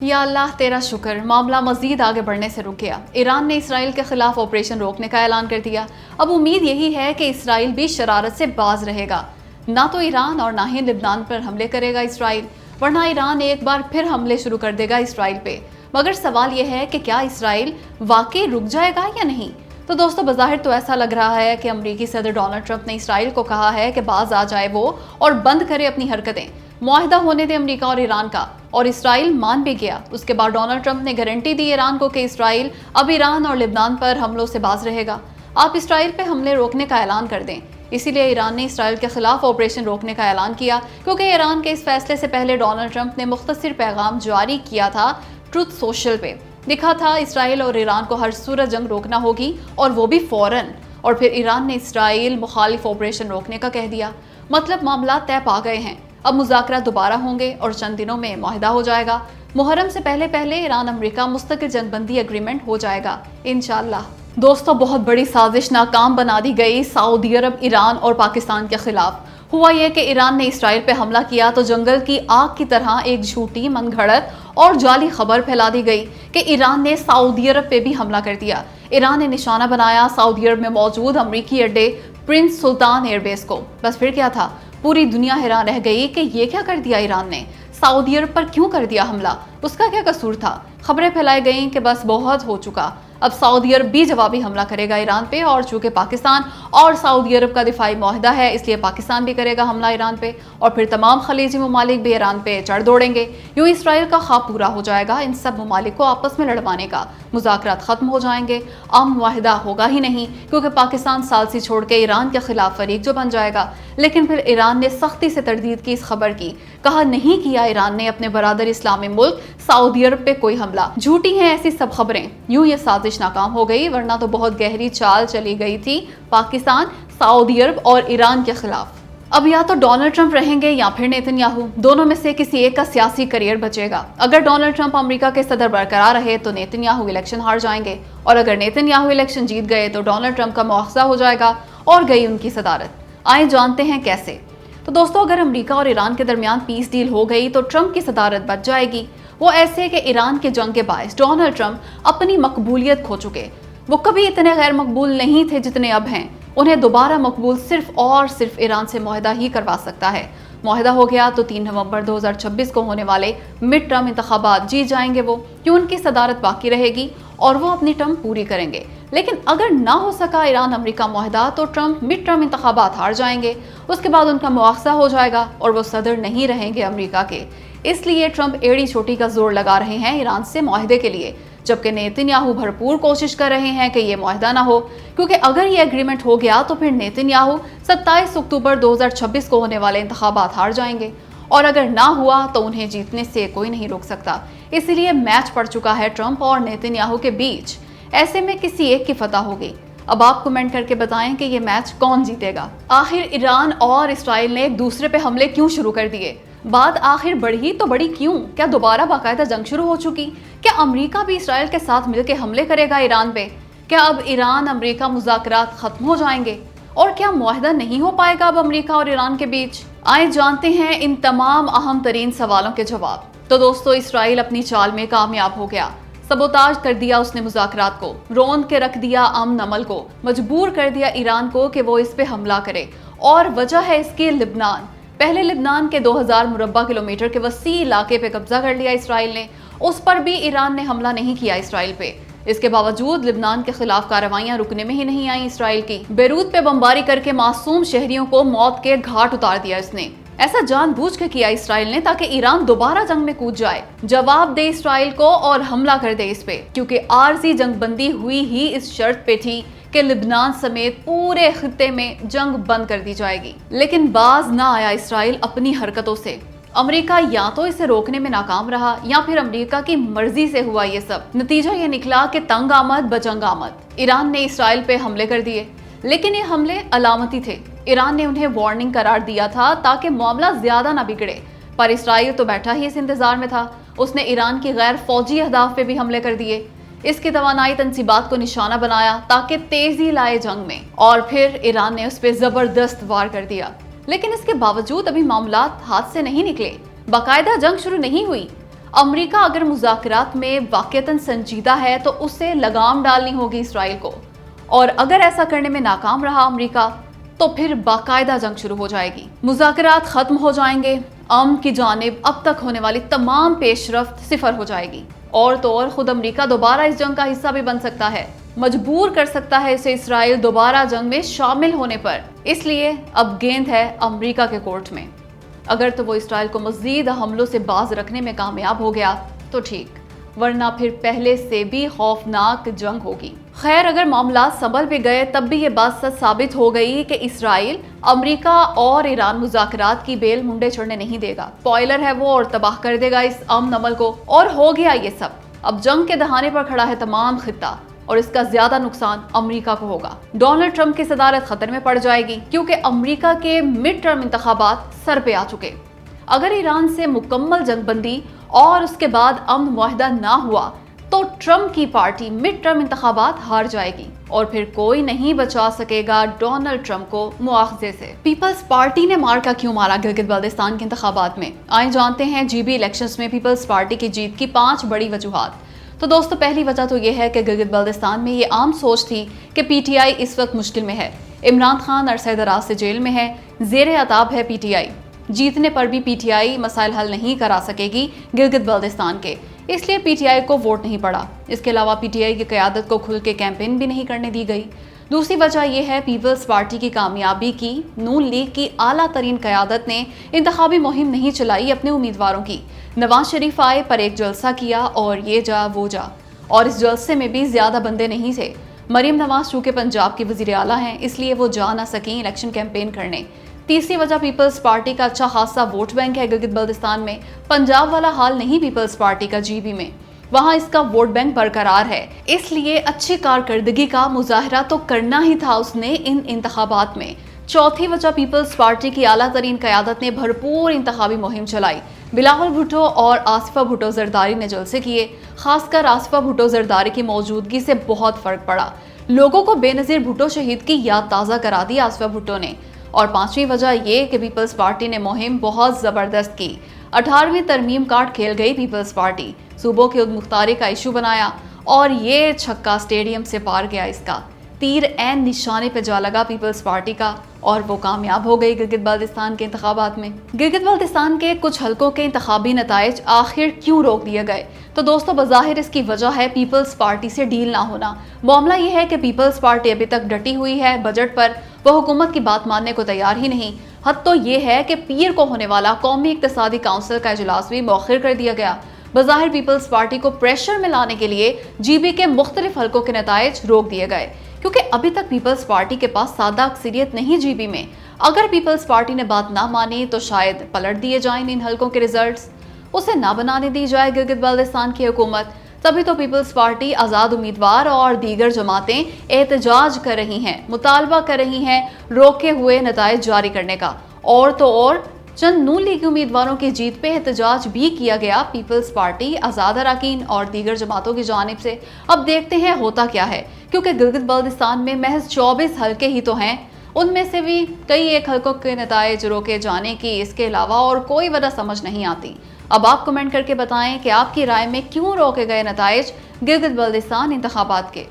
या अल्लाह तेरा शुक्र, मामला मजीद आगे बढ़ने से रुक गया। ईरान ने इसराइल के खिलाफ ऑपरेशन रोकने का ऐलान कर दिया। अब उम्मीद यही है कि इसराइल भी शरारत से बाज रहेगा। ना तो ईरान और ना ही लिबनान पर हमले करेगा इसराइल, वरना ईरान एक बार फिर हमले शुरू कर देगा इसराइल पे। मगर सवाल यह है कि क्या इसराइल वाकई रुक जाएगा या नहीं। तो दोस्तों, बज़ाहिर तो ऐसा लग रहा है कि अमरीकी सदर डोनाल्ड ट्रंप ने इसराइल को कहा है कि बाज आ जाए वो और बंद करे अपनी हरकतें, मुआहिदा होने दे अमरीका और ईरान का। और इसराइल मान भी गया। उसके बाद डोनाल्ड ट्रंप ने गारंटी दी ईरान को कि इसराइल अब ईरान और लिबनान पर हमलों से बाज रहेगा। आप इसराइल पे हमले रोकने का ऐलान कर दें। इसीलिए ईरान ने इसराइल के खिलाफ ऑपरेशन रोकने का ऐलान किया, क्योंकि ईरान के इस फैसले से पहले डोनाल्ड ट्रंप ने मुख्तसर पैगाम जारी किया था ट्रुथ सोशल पे। लिखा था इसराइल और ईरान को हर सूरत जंग रोकना होगी और वो भी फौरन। और फिर ईरान ने इसराइल मुखालिफ ऑपरेशन रोकने का कह दिया। मतलब मामला तय पा गए हैं। अब मुज़ाकरा दोबारा होंगे और चंद दिनों में मुआहिदा हो जाएगा। मुहर्रम से पहले पहले ईरान अमेरिका मुस्तकिल जंगबंदी एग्रीमेंट हो जाएगा इंशाअल्लाह। दोस्तों, बहुत बड़ी साजिश नाकाम बना दी गई सऊदी अरब, ईरान और पाकिस्तान के खिलाफ। हुआ यह कि ईरान ने इसराइल पे हमला किया तो जंगल की आग की तरह एक झूठी, मनगढ़ंत और जाली खबर फैला दी गई कि ईरान ने सऊदी अरब पे भी हमला कर दिया। ईरान ने निशाना बनाया सऊदी अरब में मौजूद अमरीकी अड्डे प्रिंस सुल्तान एयरबेस को। बस फिर क्या था, पूरी दुनिया हैरान रह गई कि ये क्या कर दिया ईरान ने, सऊदी अरब पर क्यों कर दिया हमला, उसका क्या कसूर था। खबरें फैलाई गईं कि बस बहुत हो चुका, अब सऊदी अरब भी जवाबी हमला करेगा ईरान पे। और चूंकि पाकिस्तान और सऊदी अरब का दिफाई मुआहिदा है, इसलिए पाकिस्तान भी करेगा हमला ईरान पे और फिर तमाम खलीजी ममालिक भी ईरान पे चढ़ दौड़ेंगे। यूं इसराइल का ख्वाब पूरा हो जाएगा इन सब ममालिक को आपस में लड़वाने का। मुज़ाकरात खत्म हो जाएंगे, मुआहिदा होगा ही नहीं, क्योंकि पाकिस्तान सालसी छोड़ के ईरान के खिलाफ फरीक जो बन जाएगा। लेकिन फिर ईरान ने सख्ती से तरदीद की इस खबर की। कहा नहीं किया ईरान ने अपने बरादर इस्लामी मुल्क सऊदी अरब पे कोई हमला। झूठी हैं ऐसी सब खबरें। यूं ये साजिश नाकाम हो गई, वरना तो बहुत गहरी चाल चली गई थी पाकिस्तान, सऊदी अरब और ईरान के खिलाफ। अब या तो डोनाल्ड ट्रंप रहेंगे या फिर नेतन्याहू, दोनों में से किसी एक का सियासी करियर बचेगा। अगर डोनाल्ड ट्रंप अमेरिका के सदर बरकरार रहे तो नेतन्याहू इलेक्शन हार जाएंगे, और अगर नेतन्याहू इलेक्शन जीत गए तो डोनाल्ड ट्रंप का मुआवजा हो जाएगा और गई उनकी सदारत। आए जानते हैं कैसे। तो दोस्तों, अगर अमेरिका और ईरान के दरमियान पीस डील हो गई तो ट्रंप की सदारत बच जाएगी। वो ऐसे कि ईरान के जंग के बायस डोनाल्ड ट्रंप अपनी मकबूलियत खो चुके। वो कभी इतने गैर मकबूल नहीं थे जितने अब हैं। उन्हें दोबारा मकबूल सिर्फ और सिर्फ ईरान से मुआहिदा ही करवा सकता है। मुआहिदा हो गया तो 3 नवंबर 2026 को होने वाले मिड टर्म इंतखाबात जीत जाएंगे वो, कि उनकी सदारत बाकी रहेगी और वो अपनी टर्म पूरी करेंगे। लेकिन अगर ना हो सका ईरान अमेरिका मुआहिदा तो ट्रंप मिड टर्म इंतखाबात हार जाएंगे। उसके बाद उनका मुआवजा हो जाएगा और वो सदर नहीं रहेंगे अमेरिका के। इसलिए ट्रंप एड़ी चोटी का जोर लगा रहे हैं ईरान से मुआहिदे के लिए, जबकि नेतन्याहू भरपूर कोशिश कर रहे हैं कि ये मुआहिदा ना हो, क्योंकि अगर ये एग्रीमेंट हो गया तो फिर नेतन्याहू 27 अक्टूबर 2026 को होने वाले इंतखाबात हार जाएंगे, और अगर ना हुआ तो उन्हें जीतने से कोई नहीं रोक सकता। इसीलिए मैच पड़ चुका है ट्रंप और नेतन्याहू के बीच। ऐसे में किसी एक की फतह होगी। अब आप कमेंट करके बताएं कि ये मैच कौन जीतेगा। आखिर ईरान और इसराइल ने एक दूसरे पे हमले क्यों शुरू कर दिए? बात आखिर बढ़ी तो बड़ी क्यों? क्या दोबारा बाकायदा जंग शुरू हो चुकी? क्या अमेरिका भी इसराइल के साथ मिलकर हमले करेगा ईरान पे? क्या अब ईरान अमेरिका मुज़ाकरात खत्म हो जाएंगे? और क्या मुआहिदा नहीं हो पाएगा अब अमेरिका और ईरान के बीच? आए जानते हैं इन तमाम अहम तरीन सवालों के जवाब। तो दोस्तों, इसराइल अपनी चाल में कामयाब हो गया। सबोताज कर दिया उसने मुज़ाकरात को, रोंद के रख दिया अमन अमल को, मजबूर कर दिया ईरान को कि वो इस पे हमला करे। और वजह है इसकी लिबनान। पहले लिबनान के 2000 मुरब्बा किलोमीटर के वसी इलाके पे कब्जा कर लिया इसराइल ने। उस पर भी ईरान ने हमला नहीं किया इसराइल पे। इसके बावजूद लिबनान के खिलाफ कार्रवाइयां रुकने में ही नहीं आई इसराइल की। बेरूत पे बमबारी करके मासूम शहरियों को मौत के घाट उतार दिया इसने। ऐसा जानबूझ के किया इसराइल ने ताकि ईरान दोबारा जंग में कूद जाए, जवाब दे इसराइल को और हमला कर दे इस पे, क्योंकि आरजी जंगबंदी हुई ही इस शर्त पे थी कि लिबनान समेत पूरे खित्ते में जंग बंद कर दी जाएगी। लेकिन बाज ना आया इसराइल अपनी हरकतों से। अमेरिका या तो इसे रोकने में नाकाम रहा या फिर अमेरिका की मर्जी से हुआ ये सब। नतीजा ये निकला कि तंग आमद बजंग आमद। ईरान ने इसराइल पे हमले कर दिए, लेकिन ये हमले अलामती थे। ईरान ने उन्हें वार्निंग करार दिया था ताकि मामला ज्यादा ना बिगड़े, पर इसराइल तो बैठा ही इस इंतजार में था। उसने ईरान की गैर फौजी अहदाफ पे भी हमले कर दिए। इसकी तवानाई तंसीबात को निशाना बनाया ताकि तेजी लाए जंग में, और फिर ईरान ने उस पर जबरदस्त वार कर दिया। लेकिन इसके बावजूद अभी मामलात हाथ से नहीं निकले, बाकायदा जंग शुरू नहीं हुई। امریکہ اگر مذاکرات میں واقعتاً سنجیدہ ہے تو اسے لگام ڈالنی ہوگی اسرائیل کو، اور اگر ایسا کرنے میں ناکام رہا امریکہ تو پھر باقاعدہ جنگ شروع ہو جائے گی، مذاکرات ختم ہو جائیں گے، امن کی جانب اب تک ہونے والی تمام پیش رفت صفر ہو جائے گی، اور تو اور خود امریکہ دوبارہ اس جنگ کا حصہ بھی بن سکتا ہے، مجبور کر سکتا ہے اسے اسرائیل دوبارہ جنگ میں شامل ہونے پر۔ اس لیے اب گیند ہے امریکہ کے کورٹ میں۔ اگر تو وہ اسرائیل کو مزید حملوں سے باز رکھنے میں کامیاب ہو گیا تو ٹھیک، ورنہ پھر پہلے سے بھی خوفناک جنگ ہوگی۔ خیر، اگر معاملات سنبھل بھی گئے تب بھی یہ بات سچ ثابت ہو گئی کہ اسرائیل امریکہ اور ایران مذاکرات کی بیل منڈے چھڑنے نہیں دے گا، پوائلر ہے وہ، اور تباہ کر دے گا اس امن عمل کو، اور ہو گیا یہ سب۔ اب جنگ کے دہانے پر کھڑا ہے تمام خطہ، اور اس کا زیادہ نقصان امریکہ کو ہوگا۔ ڈونلڈ ٹرمپ کی صدارت خطر میں پڑ جائے گی، کیونکہ امریکہ کے مڈ ٹرم انتخابات سر پہ آ چکے۔ اگر ایران سے مکمل جنگ بندی اور اس کے بعد امن معاہدہ نہ ہوا تو ٹرمپ کی پارٹی مڈ ٹرم انتخابات ہار جائے گی، اور پھر کوئی نہیں بچا سکے گا ڈونلڈ ٹرمپ کو مواخذے سے۔ پیپلز پارٹی نے مارکا کیوں مارا گلگت بلتستان کے انتخابات میں؟ آئیں جانتے ہیں جی بی الیکشنز میں پیپلز پارٹی کی جیت کی 5 بڑی وجوہات۔ تو دوستو، پہلی وجہ تو یہ ہے کہ گلگت بلتستان میں یہ عام سوچ تھی کہ پی ٹی آئی اس وقت مشکل میں ہے۔ عمران خان عرصہ دراز سے جیل میں ہے، زیر عتاب ہے پی ٹی آئی۔ جیتنے پر بھی پی ٹی آئی مسائل حل نہیں کرا سکے گی گلگت بلتستان کے، اس لیے پی ٹی آئی کو ووٹ نہیں پڑا۔ اس کے علاوہ پی ٹی آئی کی قیادت کو کھل کے کیمپین بھی نہیں کرنے دی گئی۔ دوسری وجہ یہ ہے پیپلز پارٹی کی کامیابی کی نون لیگ کی اعلیٰ ترین قیادت نے انتخابی مہم نہیں چلائی اپنے امیدواروں کی۔ نواز شریف آئے پر ایک جلسہ کیا اور یہ جا وہ جا، اور اس جلسے میں بھی زیادہ بندے نہیں تھے۔ مریم نواز چونکہ پنجاب کی وزیر اعلیٰ ہیں، اس لیے وہ جا نہ سکیں الیکشن کیمپین کرنے۔ تیسری وجہ پیپلز پارٹی کا اچھا خاصا ووٹ بینک ہے گلگت بلتستان میں۔ پنجاب والا حال نہیں پیپلز پارٹی کا جی بی میں، وہاں اس کا ووٹ بینک برقرار ہے، اس لیے اچھی کارکردگی کا مظاہرہ تو کرنا ہی تھا اس نے ان انتخابات میں۔ چوتھی وجہ پیپلز پارٹی کی اعلیٰ ترین قیادت نے بھرپور انتخابی مہم چلائی۔ بلاول بھٹو اور آصفہ بھٹو زرداری نے جلسے کیے، خاص کر آصفہ بھٹو زرداری کی موجودگی سے بہت فرق پڑا۔ لوگوں کو بے نظیر بھٹو شہید کی یاد تازہ کرا دی آصفہ بھٹو نے۔ اور پانچویں وجہ یہ کہ پیپلز پارٹی نے مہم بہت زبردست کی۔ 18ویں ترمیم کارڈ کھیل گئی پیپلز پارٹی، صوبوں کی خود مختاری کا ایشو بنایا، اور یہ چھکا اسٹیڈیم سے پار گیا، اس کا تیر عین نشانے پہ جا لگا پیپلز پارٹی کا، اور وہ کامیاب ہو گئی گلگت بلتستان کے انتخابات میں۔ گلگت بلتستان کے کچھ حلقوں کے انتخابی نتائج آخر کیوں روک دیے گئے؟ تو دوستو، بظاہر اس کی وجہ ہے پیپلز پارٹی سے ڈیل نہ ہونا۔ معاملہ یہ ہے کہ پیپلز پارٹی ابھی تک ڈٹی ہوئی ہے بجٹ پر، وہ حکومت کی بات ماننے کو تیار ہی نہیں۔ حد تو یہ ہے کہ پیر کو ہونے والا قومی اقتصادی کونسل کا اجلاس بھی مؤخر کر دیا گیا۔ بظاہر پیپلز پارٹی کو پریشر میں لانے کے لیے جی بی کے مختلف حلقوں کے نتائج روک دیے گئے، کیونکہ ابھی تک پیپلز پارٹی کے پاس سادہ اکثریت نہیں جی بی میں۔ اگر پیپلز پارٹی نے بات نہ مانی تو شاید پلٹ دیے جائیں ان حلقوں کے ریزلٹس، اسے نہ بنانے دی جائے گلگت بلتستان کی حکومت۔ تبھی تو پیپلز پارٹی آزاد امیدوار اور دیگر جماعتیں احتجاج کر رہی ہیں، مطالبہ کر رہی ہیں روکے ہوئے نتائج جاری کرنے کا، اور تو اور چند نون لیگی امیدواروں کی جیت پہ احتجاج بھی کیا گیا پیپلز پارٹی، آزاد اراکین اور دیگر جماعتوں کی جانب سے۔ اب دیکھتے ہیں ہوتا کیا ہے، کیونکہ گلگت بلتستان میں محض 24 حلقے ہی تو ہیں، ان میں سے بھی کئی ایک حلقوں کے نتائج روکے جانے کی اس کے علاوہ اور کوئی وجہ سمجھ نہیں آتی۔ اب آپ کمنٹ کر کے بتائیں کہ آپ کی رائے میں کیوں روکے گئے نتائج گلگت بلتستان انتخابات کے۔